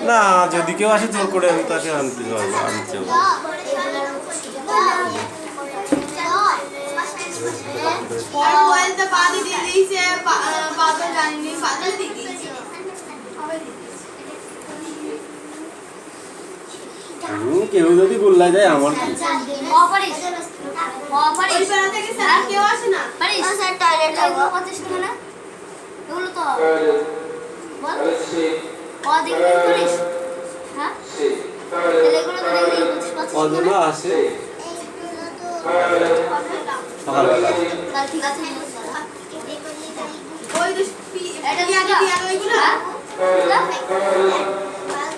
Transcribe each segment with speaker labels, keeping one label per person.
Speaker 1: না যদি কেউ আসে জোর করে আমি তাকে আনতে পারবো কেউ যদি বললা যায় আমার কি
Speaker 2: কেউ আসে না টয়লেট এগুলো তো বল করিস হ্যাঁ
Speaker 1: কতগুলো আসে সকালবেলা
Speaker 2: ঠিক আছে এটা কি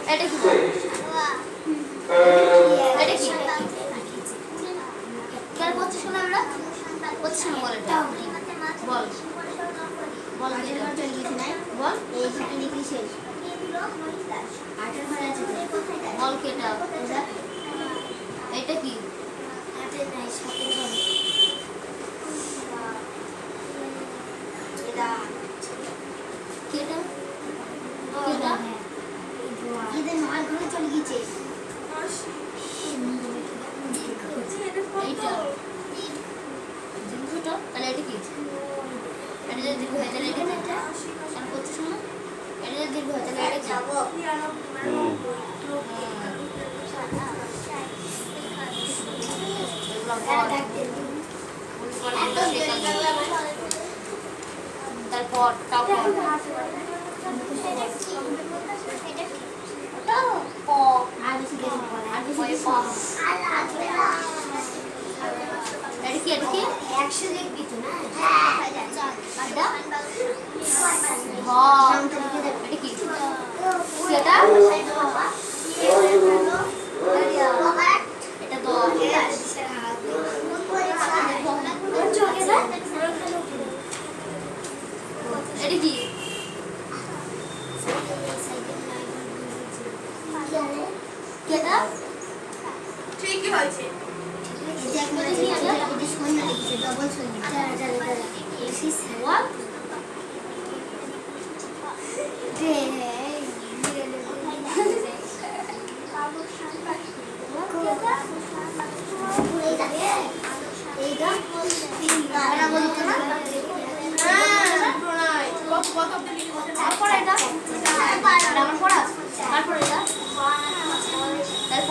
Speaker 2: এটা কি কেন পড়ছিস না আমরা পড়ছিস না বল এটা বল বল বল এই খাতা লিখি শেষ বল কেটা এটা কি কেটা কেটা এদের মার ঘরে চলে গিয়েছে এইটা দীর্ঘটা তাহলে এটা কি এটা যদি দীর্ঘ হয় তাহলে এটা এটা আর করছিস না এটা যদি দীর্ঘ হয় তাহলে এটা যাবো তারপর তারপর একশো লিখবি তো না এটা তো এটা কি কেটা ঠিকই হয়েছে ডবল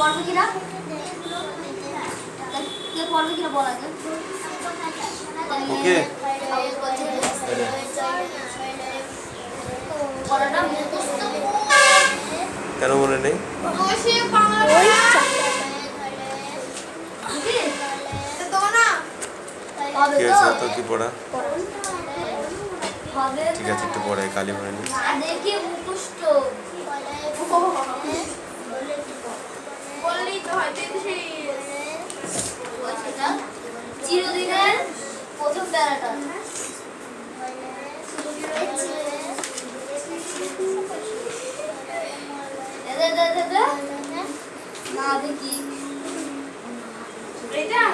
Speaker 2: পড়বে কিনা কে পড়বে কিনা বলা যায়
Speaker 1: ওকে কেন মনে নেই কি হয়েছে তো কি পড়া ঠিক আছে একটু পড়ে কালি মনে নেই
Speaker 2: দেখি মুখষ্ট চিরদিনের প্রথম প্যারাটা না দেখি এটা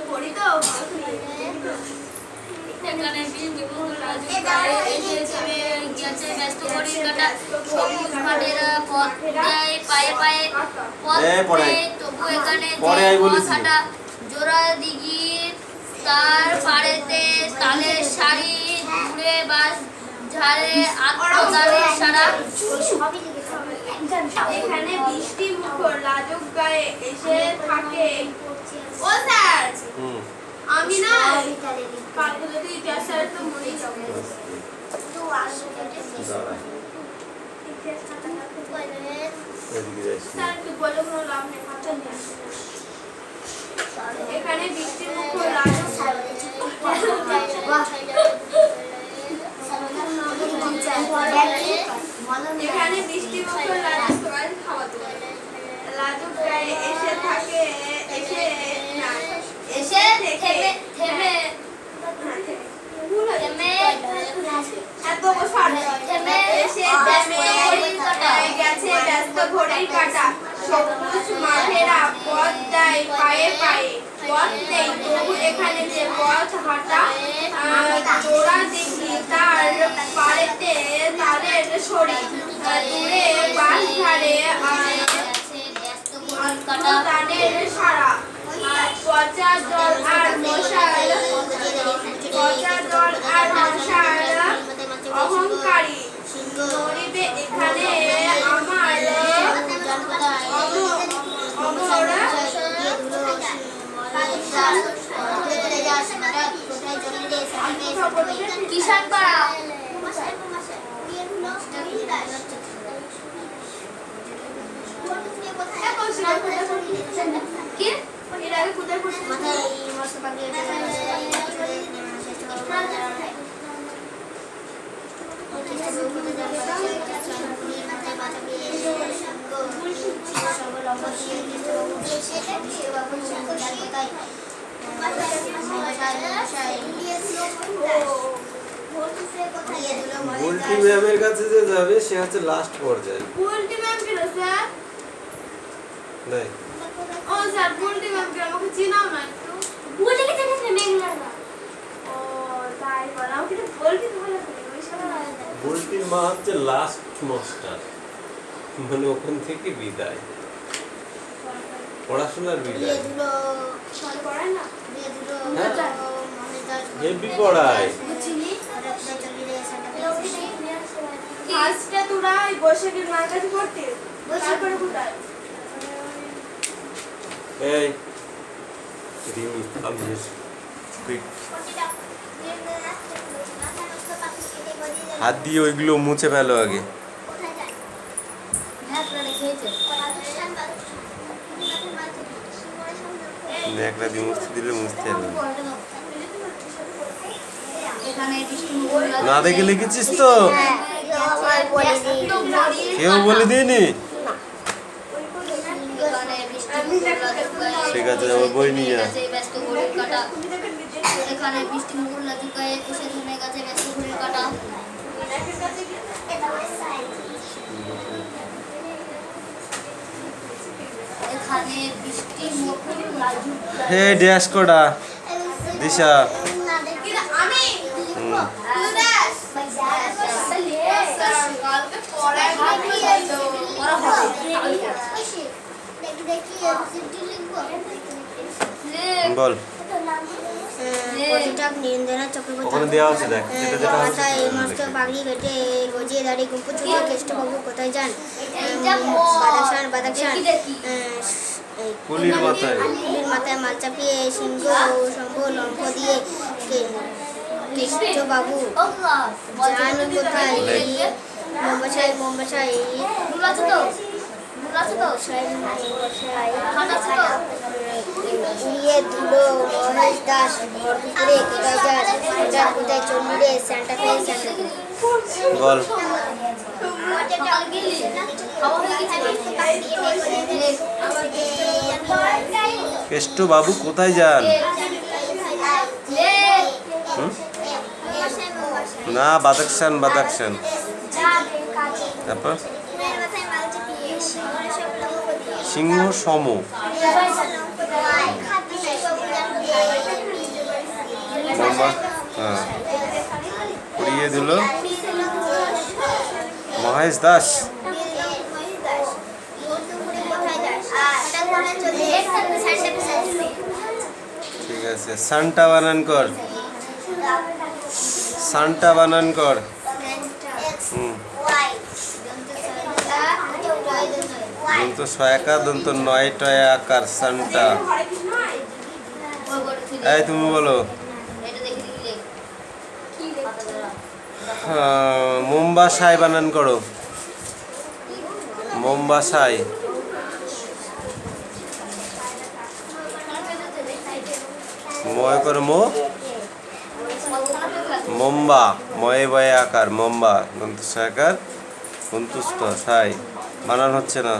Speaker 2: পড়ি তো এখানে বিমূল রাজুকায় এসেছে গেছে ব্যস্ত করি কাটা সবুজ মাঠের পথ দেয় পায়ে পায়ে পথ দেয় তবু এখানে হাঁটা জোড়া দিঘির তার পাড়েতে তালের শাড়ি ঘুরে বাস ঝাড়ে আত্মতালের সারা এখানে বৃষ্টি মুখর লাজুক গায়ে এসে থাকে ও স্যার আমি না পাগলতি ইতিহাসের তো মনে যাবে তো আসলে ইতিহাস খাতা খাতা কইলে স্যার তো বলো কোনো লাভ নেই খাতা নিয়ে এখানে বৃষ্টি মুখর লাজুক এখানে বৃষ্টি মুখর লাজুক খাওয়াতে লাজুক গায়ে এসে থাকে এসে থেমে থেমে থেমে থেমে
Speaker 3: এসে
Speaker 2: ব্যস্ত
Speaker 3: থেমে
Speaker 2: ঘড়ির কাঁটা।
Speaker 3: গেছে ব্যস্ত ঘড়ির কাঁটা। সবুজ মাঠেরা পথ দেয় পায়ে পায়ে। পথ নেই তবু এখানে যে পথ হাঁটা। তোরা দেখি তার পাড়েতে তাদের সরি। দূরে বাস ধারে
Speaker 2: গেছে ব্যস্ত ঘড়ির কাঁটা।
Speaker 3: তাদের সারা। পচা জল আর মশাল পচা জল আর মশাল অহংকারী গরিবে এখানে আমার
Speaker 2: কিষান পাড়া। কি?
Speaker 3: এর আগে কোথায় পড়ছিস?
Speaker 1: বুলটি ম্যামের কাছে যে যাবে সে হচ্ছে লাস্ট পর্যায়ে।
Speaker 3: বুলটি ম্যাম কে স্যার?
Speaker 1: নাই
Speaker 3: ও স্যার বুলটি ম্যাম কে আমাকে চিনাও না একটু?
Speaker 2: বুলটিকে চিনিস না মেঘনার মা?
Speaker 3: ও তাই বল, আমাকে একটু বলবি ভালো করে ওই সময়।
Speaker 1: বুলটির মা হচ্ছে লাস্ট মাস্টার, মানে ওখান থেকে বিদায়, পড়াশোনার বিদায়।
Speaker 3: ভালো পড়ায় না?
Speaker 1: হেভি পড়ায়।
Speaker 3: বুঝিনি ফার্স্টে তোরা ওই বৈশাখীর মার কাছে পড়তিস, তারপরে কোথায়?
Speaker 1: এই রিমি কাম হিয়ার কুইক, হাত দিয়ে ওইগুলো মুছে ফেলো আগে।
Speaker 2: হ্যাঁ তোরা খেয়েছে।
Speaker 1: একটা দিয়ে মুছতে দিলে মুছতে হবে।
Speaker 2: এখানে বিষ্ণুপুর
Speaker 1: না দেখে লিখেছিস তো? কেউ বলে দিইনি? ঠিক আছে, আমার বই নিয়ে আয়।
Speaker 2: ব্যস্ত ঘড়ির কাঁটা। এখানে বৃষ্টি মুকুল লাজুকায় এসে থেমে গেছে ব্যস্ত ঘড়ির কাঁটা। এখানে বৃষ্টি মুকুল লাজুকায়।
Speaker 1: হে ড্যাশ কোডা দিশা।
Speaker 3: আমি
Speaker 1: হুম।
Speaker 3: কালকে পড়ায়
Speaker 1: বল
Speaker 4: নিরঞ্জনা চক্রবর্তী
Speaker 1: ওখানে দেওয়া আছে, দেখ যেটা যেটা হচ্ছে
Speaker 4: মাথায়
Speaker 1: সেটা
Speaker 4: মস্ত
Speaker 1: লিখে।
Speaker 4: পাগড়ি বেটে গজিয়ে দাঁড়িয়ে গুম্পু চুটিয়ে কেষ্টবাবু কোথায় যান? বাদাকশান
Speaker 1: কুলির মাথায়
Speaker 4: কুলির মাথায় মাল চাপিয়ে সিংহ শম্ভ লম্ফ দিয়ে কেষ্টবাবু যান কোথায়? মোমবাসাই মোমবাসাই
Speaker 2: ভুল আছে তো? ভুল আছে তো? খাট আছে তো?
Speaker 4: উড়িয়ে ধুলো মহেশ দাস ভর দুপুরে কোথায় যাস? কোথায় কোথায় চন্ডীরে স্যান্টা ফে স্যান্টা ফে।
Speaker 1: বল
Speaker 2: সকালে গেলি? খাওয়া হয়ে গেছে?
Speaker 1: কেষ্ট বাবু কোথায় যান? হুম? না বাদাকশান বাদাকশান। তারপর সিংহ সম মোমবা, হ্যাঁ উড়িয়ে দিল মহেশ দাস। ঠিক আছে, সানটা বানান কর, সানটা বানান কর। হুম, দন্ত সয়াকা দন্ত নয় টয় আকার সানটা। এই তুমি বলো।
Speaker 2: এটা দেখে দিলে কি
Speaker 1: মোমবাসাই বানান করো, মোমবাসাই। ময় করো মো, মোম্বা ময়ে বয়ে আকার মোম্বা দন্ত সয়াকার সন্তুষ্ট সাই বানান হচ্ছে না।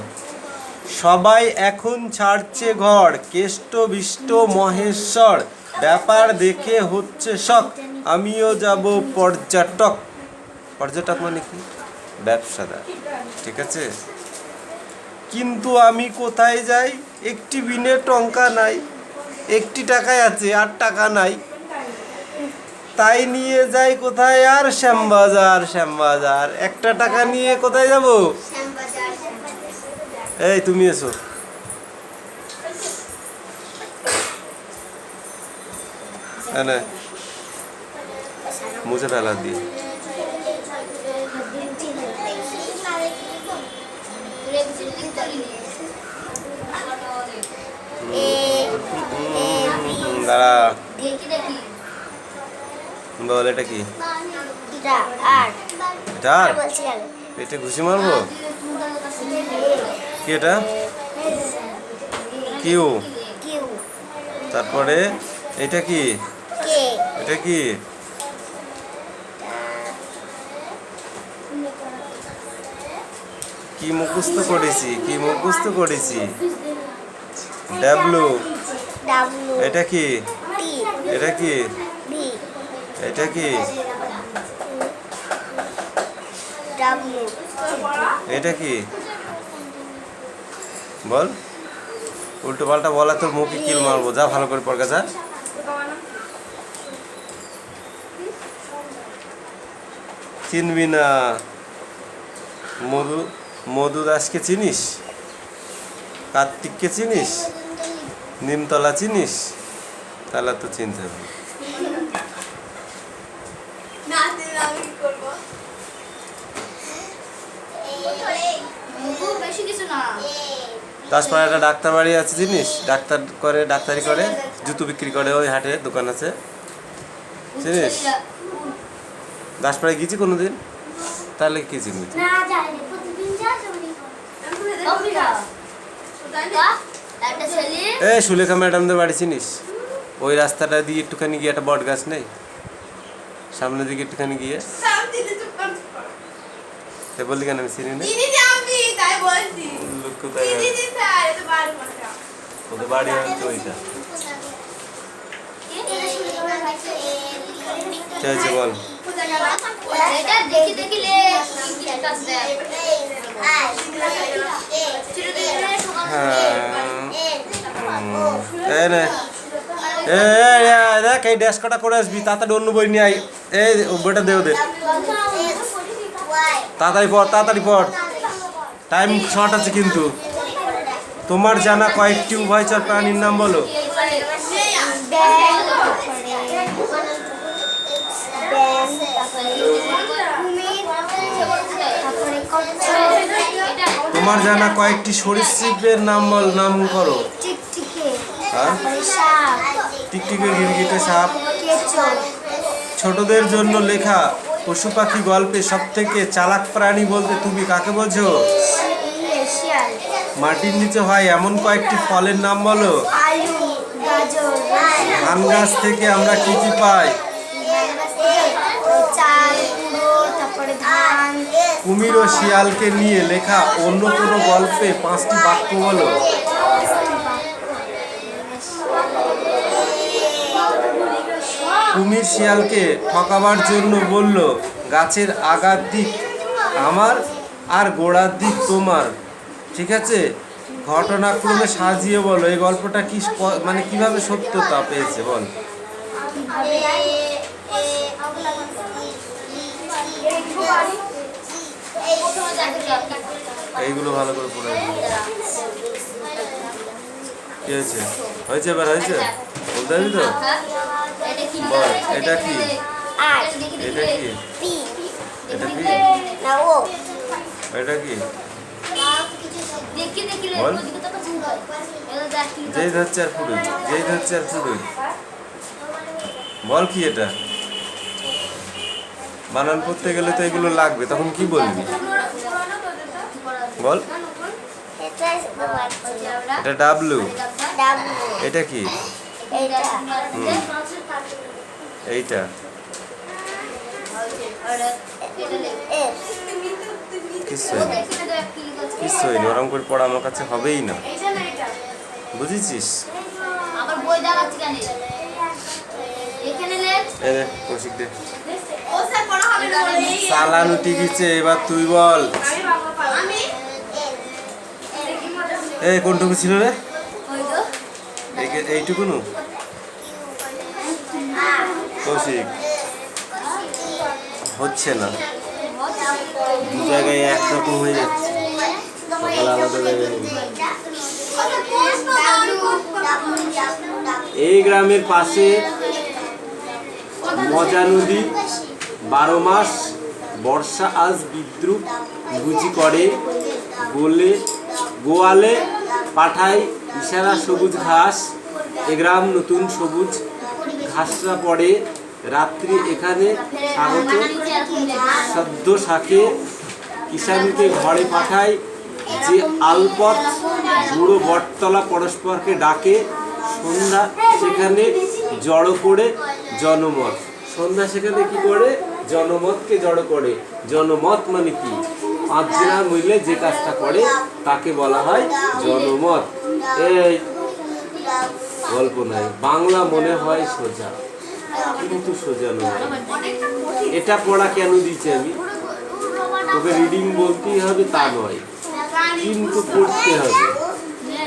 Speaker 1: সবাই এখন ছাড়ছে ঘর, কেষ্ট বিষ্ট মহেশ্বর, ব্যাপার দেখে হচ্ছে শখ, আমিও যাব পর্যটক। পর্যটক মানে কি? ব্যবসাদার, ঠিক আছে। কিন্তু আমি কোথায় যাই? একটি বিনে টঙ্কা নাই, একটি টাকায় আছে আর টাকা নাই, তাই নিয়ে যাই কোথায়? আর শ্যামবাজার, শ্যামবাজার। একটা টাকা নিয়ে কোথায় যাব? এই তুমি এসো। এনে মুছে ফেলা দিয়ে দাঁড়া। বল এটা কি? এটা আর পেটে ঘুষি মারবো? কি এটা? কিউ। তারপরে এটা কি? এটা কি? কি মুখস্থ করেছি, কি মুখস্থ করেছি? ডাব্লু। এটা কি? এটা কি? এটা কি? এটা কি? বল। উল্টো পাল্টা বলা তোর মুখে কিল মারবো। যা ভালো করে পড়া যা। চিনবি না? মধু দাসকে চিনিস? কার্তিককে চিনিস? নিমতলা চিনিস? তাহলে তো চিনতে হবে।
Speaker 3: না দিলে আমি কি করবো?
Speaker 2: বেশি কিছু না।
Speaker 1: তারপরে একটা ডাক্তার বাড়ি আছে চিনিস? ডাক্তার করে, ডাক্তারি করে, জুতো বিক্রি করে, ওই হাটে দোকান আছে চিনিস? দাসপাড়ায় গেছি কোনোদিন? তাহলে কি চিনবি? এই সুলেখা ম্যাডামদের বাড়ি চিনিস? ওই রাস্তাটা দিয়ে একটুখানি গিয়ে একটা বট গাছ নেই সামনের দিকে একটুখানি গিয়ে? এ বললি কেন আমি চিনি না? লোক কোথায় ওদের বাড়ি হচ্ছে ওইটা। কি হয়েছে বল?
Speaker 2: এটা দেখি দেখি লে কি কাজ দেয়।
Speaker 1: হ্যাঁ দেখ এই ড্যাশ কটা করে আসবি, তাড়াতাড়ি অন্য বই নিয়ে আই। এই বইটা দে ওদের, তাড়াতাড়ি পড়, তাড়াতাড়ি পড়, টাইম শর্ট আছে কিন্তু। তোমার জানা কয়েকটি উভয়চর প্রাণীর নাম বলো। তোমার জানা কয়েকটি সরীসৃপের নাম বল, নাম করো। হ্যাঁ? টিকটিকে, গিরগিটে, সাপ। ছোটদের জন্য লেখা পশু পাখি গল্পে সবথেকে চালাক প্রাণী বলতে তুমি কাকে বোঝো? মাটির নিচে হয় এমন কয়েকটি ফলের নাম বলো। ধান গাছ থেকে আমরা কি কি পাই? কুমির ও শিয়ালকে নিয়ে লেখা অন্য কোনো গল্পে 5টি বাক্য বলো। কুমির শিয়ালকে ঠকাবার জন্য বলল, গাছের আগার দিক আমার আর গোড়ার দিক তোমার। ঠিক আছে, ঘটনাক্রমে সাজিয়ে বলো এই গল্পটা কি মানে কিভাবে সত্যতা পেয়েছে বল। এইগুলো ভালো করে পড়ে। কি হয়েছে? হয়েছে এবার হয়েছে? বলতে পারবি তো? বল এটা কি? এটা কি? এটা কি? এটা কি? বল। যেই ধরছে আর ফুড়ুই, যেই ধরছে আর ফুড়ুই। বল কি এটা? বানান পড়তে গেলে তো এগুলো লাগবে, তখন কি বলবি? বল। এটা ডাব্লু। এটা কি? এইটা কিছু হয়নি, ওরকম করে পড়া আমার কাছে হবেই না, বুঝেছিস?
Speaker 2: এখানে
Speaker 1: কৌশিক দে।
Speaker 3: ও স্যার পড়া হবে
Speaker 1: চালান উঠে গেছে, এবার তুই বল। এই কোনটুকু ছিল রে? এইটুকুনো কৌশিক হচ্ছে না, দু জায়গায় একরকম হয়ে যাচ্ছে, সকালে আলাদা জায়গায়। এই গ্রামের পাশে মজা নদী 12 মাস বর্ষা আজ বিদ্রুপ বুঝি করে, গোয়ালে পাঠায় ইশারা সবুজ ঘাস, এ গ্রাম নতুন সবুজ ঘাসরা পড়ে, রাত্রি এখানে স্বাগত সদ্য শাকে, কিষানকে ঘরে পাঠায় যে আলপথ, বুড়ো বটতলা পরস্পরকে ডাকে, সন্ধ্যা সেখানে জড়ো করে জনমত। সন্ধ্যা সেখানে কি করে? জনমতকে জড়ো করে। জনমত মানে কি? 5 জনা মিলে যে কাজটা করে তাকে বলা হয় জনমত। এই গল্প নাই, বাংলা মনে হয় সোজা, কিন্তু সোজা নয়। এটা পড়া কেন দিচ্ছি আমি? তোকে রিডিং বলতেই হবে তা নয়, কিন্তু পড়তে হবে।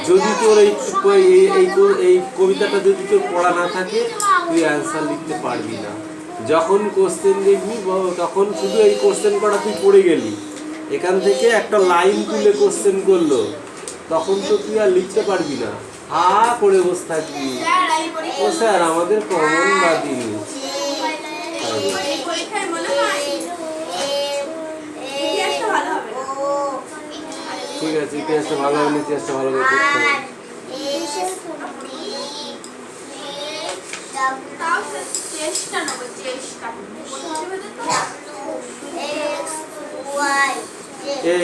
Speaker 1: যদি তোর এই কবিতাটা যদি তোর পড়া না থাকে, তুই অ্যান্সার লিখতে পারবি না। যখন কোশ্চেন দেখবি তখন শুধু এই কোশ্চেন করা তুই পড়ে গেলি, এখান থেকে একটা লাইন তুলে কোশ্চেন করলো, তখন তো তুই আর লিখতে পারবি না, হা করে বসে থাকবি। ও স্যার আমাদের কমন বাদিনি। ঠিক আছে, ইতিহাসটা ভালো হবে, ইতিহাসটা ভালো করে করতে হবে।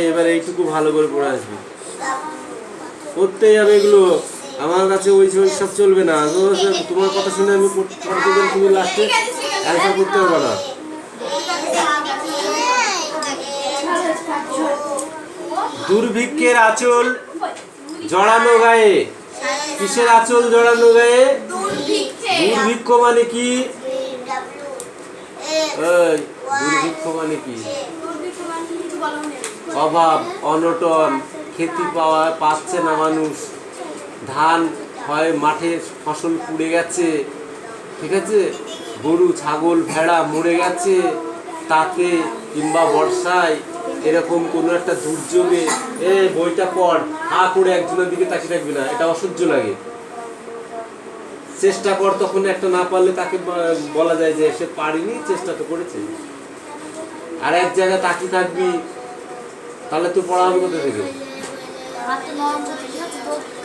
Speaker 1: এবার এইটুকু ভালো করে পড়ে আসবি, করতেই হবে এগুলো। আমার কাছে ওই সব চলবে না। তোমার কথা শুনে আমি পড়তে গেলে তুমি লাস্টে অ্যান্সার করতে পারবে না। দুর্ভিক্ষের আঁচল জড়ানো গায়ে, কিসের আঁচল জড়ানো গায়ে? দুর্ভিক্ষ মানে কি? দুর্ভিক্ষ মানে কি? অভাব, অনটন, খেতে পাচ্ছে না মানুষ, ধান হয় মাঠে ফসল পুড়ে গেছে, ঠিক আছে, গরু ছাগল ভেড়া মরে গেছে, তাতে কিংবা বর্ষায় এরকম কোনো একটা দুর্যোগে। বইটা পড়, হা করে একজনের দিকে তাকিয়ে থাকবি না, এটা অসহ্য লাগে। চেষ্টা কর, তখন একটা না পারলে তাকে বলা যায় যে সে পারিনি, চেষ্টা তো করেছে। আর এক জায়গায় তাকিয়ে থাকবি, তাহলে তো পড়া হবে কোথা থেকে?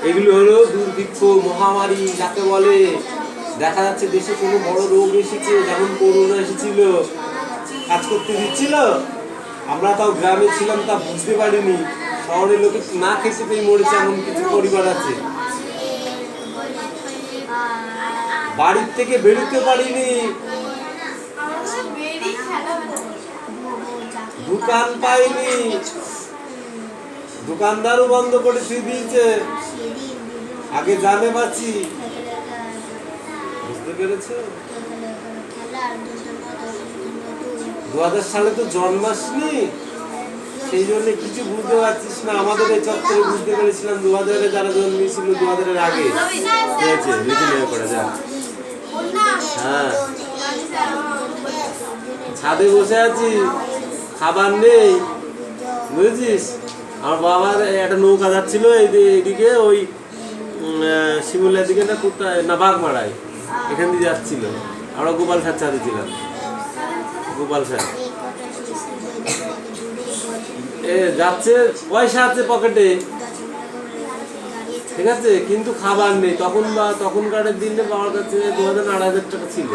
Speaker 1: এগুলো হলো দুর্ভিক্ষ, মহামারী যাকে বলে। দেখা যাচ্ছে দেশে কোনো বড় রোগ এসেছে, যেমন করোনা এসেছিল, কাজ করতে দিচ্ছিল, আমরা তাও গ্রামে ছিলাম, তা বুঝতে পারিনি। শহরের লোকে না খেতে পেয়ে মরেছে, এমন কিছু পরিবার আছে। বাড়ির থেকে বেরোতে পারিনি, দোকান পাইনি, দোকানদারও বন্ধ করে দিয়েছে, আগে জানে বাঁচি। বুঝতে পেরেছো? 2000 সালে তো জন্মাসনি, সেই জন্য কিছু বুঝতে পারছিস না। আমাদের এই চত্বরে বুঝতে পেরেছিলাম 2000-এ যারা জন্মেছিল, 2000-এর আগে হয়েছে, লিখে নেওয়া করে যা। হ্যাঁ, ছাদে বসে আছি, খাবার নেই, বুঝেছিস? আমার বাবার একটা নৌকা যাচ্ছিল এইদিকে, ওই শিমুলের দিকে না, কোথায় না, বাগমারায়, এখান দিয়ে যাচ্ছিল। আমরা গোপাল স্যার ছাদে ছিলাম, গোপাল স্যার যাচ্ছে, পয়সা আছে পকেটে, ঠিক আছে, কিন্তু খাবার নেই। তখনকার দিনে বাবার কাছে 2000-2500 টাকা ছিল।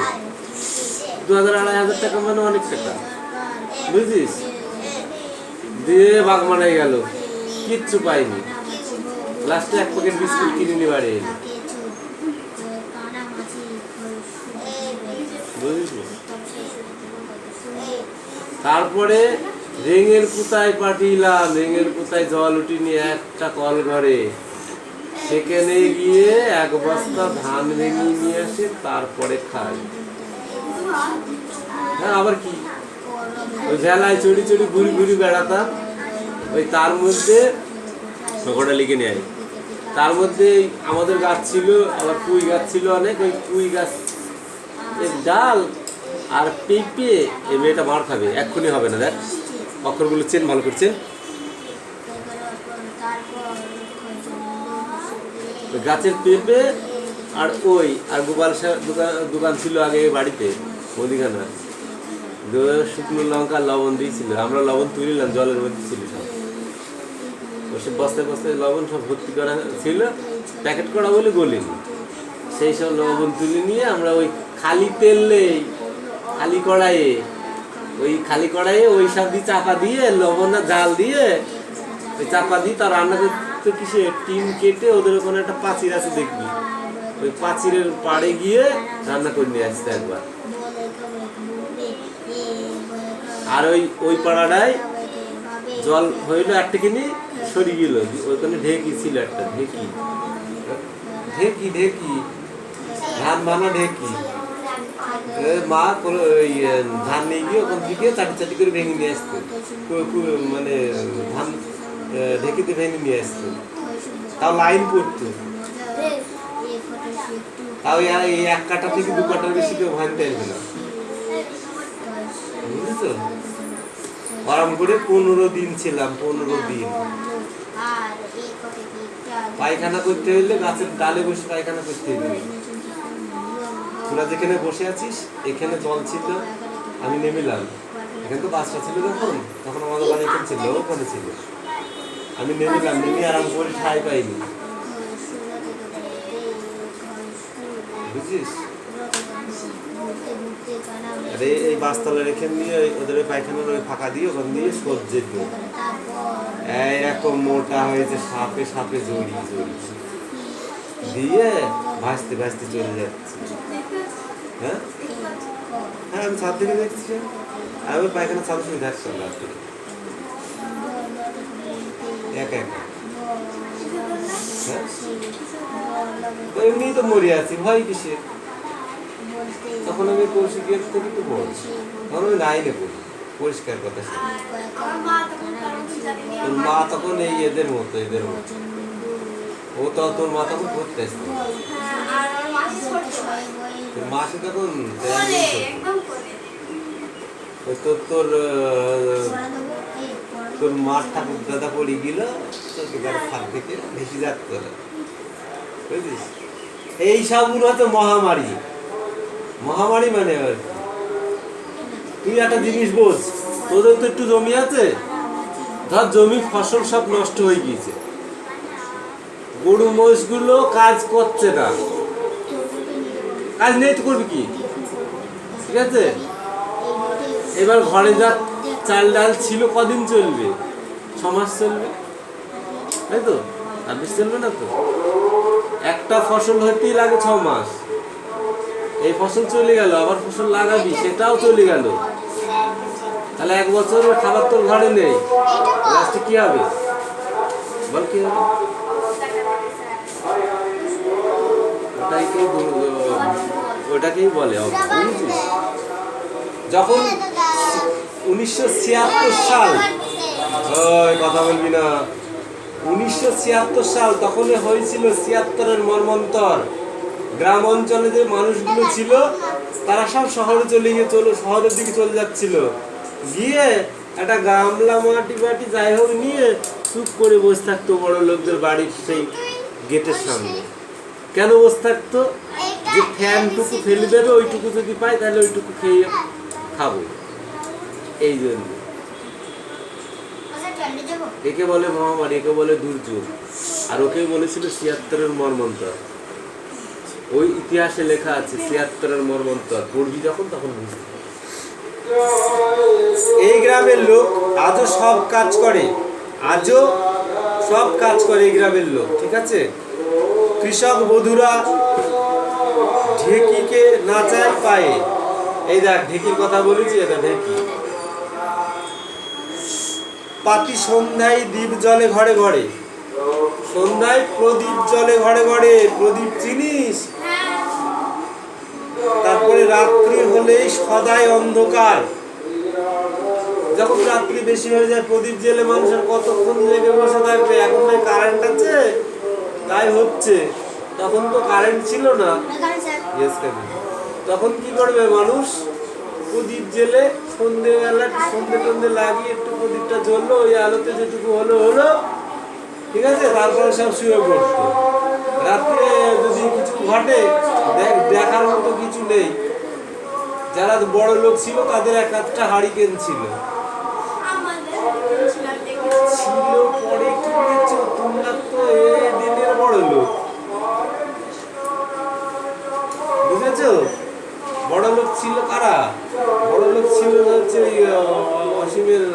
Speaker 1: 2000-2500 টাকা মানে অনেক টাকা, বুঝছিস? দিয়ে বাগমারায় গেল, কিচ্ছু পাইনি, লাস্টে 1 প্যাকেট বিস্কুট কিনে নিয়ে বাড়ি এলো, বুঝলি? তারপরে রেঙের পুতায় পাঠিলাম, রেঙের পুতায় জল উঠিনি একটা কল ঘরে, সেখানে গিয়ে 1 বস্তা ধান ভেঙে নিয়ে আসে, তারপরে খাই। হ্যাঁ, আবার কি ওই ভেলায় চড়ি চড়ি ঘুরি ঘুরি বেড়াতাম। ওই তার মধ্যে ওটা লিখে নেয়, তার মধ্যে আমাদের গাছ ছিল, আবার পুঁই গাছ ছিল অনেক। ওই পুঁই গাছ ডাল আর পেঁপে, এই মেয়েটা মার খাবে, এক্ষুনি হবে না। দেখ অক্ষরগুলো চেন ভালো করছে। গাছের পেঁপে আর ওই আর গোপাল দোকান ছিল আগে বাড়িতে মুদিখানা, শুকনো লঙ্কা লবণ দিয়েছিল। আমরা লবণ তুলিলাম, জলের মধ্যে ছিল সব, ওসব বস্তায় বস্তায় লবণ সব ভর্তি করা ছিল, প্যাকেট করা বলে গলিনি। সেই সব লবণ তুলে নিয়ে আমরা ওই খালি তেলে, খালি কড়াইয়ে ওই সব দিয়ে চাপা দিয়ে লবণ জাল দিয়ে ওই চাপা দিয়ে তার রান্না করতে কিসে টিন কেটে ওদের ওখানে একটা পাঁচির আছে দেখবি, ওই পাঁচিরের পাড়ে গিয়ে রান্না করে নিয়ে আসতে একবার। আর ওই পাড়াটায় জল হইলো একটা কিনি সরি গেল, ওইখানে ঢেকি ছিল একটা, ঢেকি ধান বানা ঢেকি। মা ধান নিয়ে গিয়ে ওখান থেকে চাটি চাটি করে ভেঙে নিয়ে আসতো, মানে ধান ঢেকিতে ভেঙে নিয়ে আসতো, তাও লাইন করতো। তাও এই 1 কাঠা থেকে 2 কাঠার বেশি কেউ ভাঙতে আসবে না, বুঝেছো? আরাম করে 15 দিন ছিলাম, 15 দিন। পায়খানা করতে হইলে গাছের ডালে বসে পায়খানা করতে হইলে। তোরা যেখানে বসে আছিস এখানে জল ছিল, আমি নেমেলাম, এখানে তো বাসটা ছিল তখন আমাদের বাড়ি এখানে ছিল, ওখানে ছিল। আমি নেমেলাম, নেমে আরাম করে ঠাই পাইনি, বুঝছিস? আরে এই বাসতলা রেখে নিয়ে ওদের ওই পায়খানার ওই ফাঁকা দিয়ে ওখান দিয়ে সবজি এরকম মোটা হয়েছে, সাপে জড়ি দিয়ে ভাসতে ভাসতে চলে যাচ্ছে। হ্যাঁ হ্যাঁ, আমি ছাদ থেকে দেখছি, আর ওই পায়খানা চালু শুনে থাকতাম রাত্রে একা একা। এমনি তো মরে আছি, ভয় কিসের? তখন আমি কৌশিকের থেকে একটু বড়, তখন আমি 9-এ পড়ি, পরিষ্কার কথা। তোর মা তখন এই এদের মতো, ও তো তোর মা তখন পড়তে আসতো, তোর মাসে তখন তোর মার ঠাকুর দাদা পড়ে গেল ফাঁক থেকে ভেসে যাত করে, বুঝলিস? এই সবগুলো হচ্ছে মহামারী মানে। তুই একটা জিনিস বোঝ, তোদের তো একটু জমি আছে, ধর জমি ফসল সব নষ্ট হয়ে গিয়েছে, গরু মহিষগুলো কাজ করছে না, কাজ নেই তো করবি কি? ঠিক আছে, এবার ঘরে যা চাল ডাল ছিল কদিন চলবে? 6 মাস চলবে, তাই তো? আর বেশি চলবে না তো। একটা ফসল হতেই লাগে 6 মাস, এই ফসল চলে গেল, আবার ফসল লাগাবি, সেটাও চলে গেল, তাহলে 1 বছর খাবার তোর ঘরে নেই, লাস্টে কি হবে বল? কি হবে? ওটাকেই বলে। যখন 1976 সাল, ওই কথা বলবি না, 1976 সাল তখন হয়েছিল 76-এর মর্মন্তর। গ্রাম অঞ্চলে যে মানুষগুলো ছিল তারা সব শহরের দিকে চলে যাচ্ছিল, গিয়ে একটা গামলা মাটি যাই হোক নিয়ে চুপ করে বসে থাকতো বড় লোকদের বাড়ির সেই গেটের সামনে। কেন বসে থাকতো? যে ফ্যানটুকু ফেলে দেবে, ওইটুকু যদি পাই তাহলে ওইটুকু খেয়ে খাবো, এই জন্য। একে বলে মহামারী, একে বলে দুর্যোগ, আর ওকে বলেছিল 76-এর মর্মন্তর। ওই ইতিহাসে লেখা আছে 76-এর মর্মন্তর, পড়বি যখন তখন বুঝবি। এই গ্রামের লোক আজও সব কাজ করে, এই গ্রামের লোক, ঠিক আছে? কৃষক বধূরা ঢেকিকে নাচায় পায়ে, এই দেখ ঢেকির কথা বলেছি, এটা ঢেকি। পাতি সন্ধ্যায় দ্বীপ জলে ঘরে ঘরে, সন্ধ্যায় প্রদীপ জলে ঘরে ঘরে, প্রদীপ চিনিস? তারপরে রাত্রি হলেই সদাই অন্ধকার, যখন রাত্রি বেশি হয়ে যায় প্রদীপ জেলে মানুষের কতক্ষণ লেগে বসে থাকবে, এখন তো কারেন্ট আছে তাই হচ্ছে, তখন তো কারেন্ট ছিল না। ইয়েস কেন, তখন কি করবে মানুষ? প্রদীপ জেলে সন্ধ্যেবেলা সন্ধ্যে টন্ধে লাগিয়ে একটু প্রদীপটা জ্বললো, ওই আলোতে যেটুকু হলো হলো, ঠিক আছে, তারপরে সব শুয়ে পড়তো। রাত্রে যদি কিছু ঘটে দেখার মতো কিছু নেই, যারা বড় লোক ছিল তাদের এক একটা হারিকেন ছিল। ছিল পরে কি হয়েছে, তোমরা তো এই দিনের বড় লোক, বুঝেছো? বড় লোক ছিল কারা? বড় লোক ছিল হচ্ছে ওই অসীমের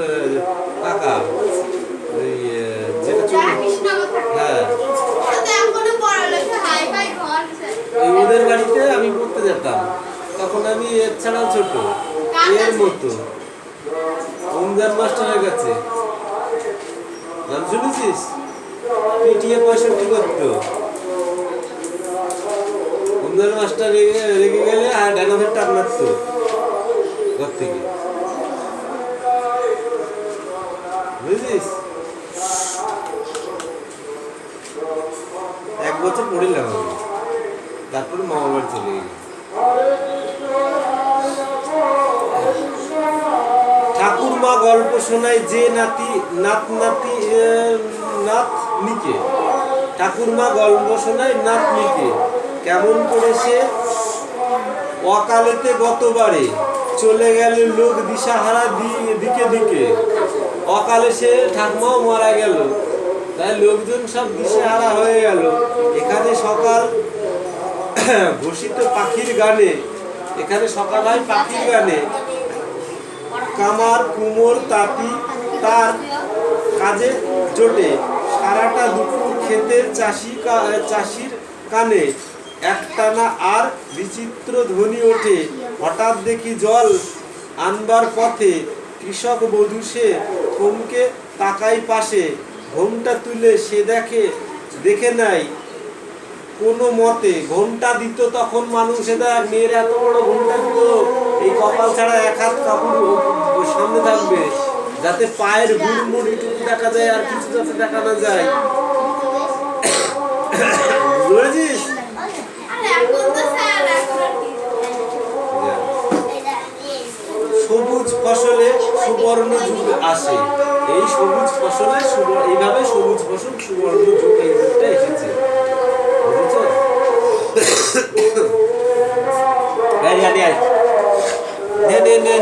Speaker 1: কাকা, ওই যেটা হ্যাঁ, ওই ওদের বাড়িতে আমি পড়তে যেতাম, তখন আমি এর ছাড়াও ছোট, এর মতো রমজান মাস্টারের কাছে। নাম শুনেছিস? পিটিয়ে 65 করতো। রমজান মাস্টার রেগে গেলে আর ডানাভের টান মারতো ঘর থেকে, বুঝেছিস? 1 বছর পড়িলাম আমি, তারপরে মামার বাড়ি চলে গেলাম। ঠাকুরমা গল্প শোনায় যে নাতনিকে, ঠাকুরমা গল্প শোনায় নাতনিকে, কেমন করে সে অকালেতে গতবারে চলে গেল লোক দিশাহারা দিকে দিকে। অকালে সে ঠাকুমাও মারা গেল, তাই লোকজন সব দিশাহারা হয়ে গেল। এখানে সকাল ঘোষিত পাখির গানে, এখানে সকাল হয় পাখির গানে, কামার কুমোর তাঁতি তার কাজে জোটে। সারাটা দুপুর ক্ষেতের চাষির কানে একটানা আর বিচিত্র ধ্বনি ওঠে। হঠাৎ দেখি জল আনবার পথে কৃষক বধূ, সে থমকে তাকাই পাশে, ঘোমটা তুলে সে দেখে নাই কোনো মতে। ঘোমটা দিত তখন মানুষ, দেখ মেয়ের এত বড় ঘোমটা দিত, এই কপাল ছাড়া 1 হাত কাপড় সামনে থাকবে, যাতে পায়ের গুড়মুড়িটুকু দেখা যায়, আর কিছু যাতে দেখা না যায়, বুঝেছিস? সবুজ ফসলে সুবর্ণ যুগ আসে, এই সবুজ ফসলে এইভাবে সবুজ ফসল সুবর্ণ যুগ, এই যুগটা এসেছে, বুঝেছো? নে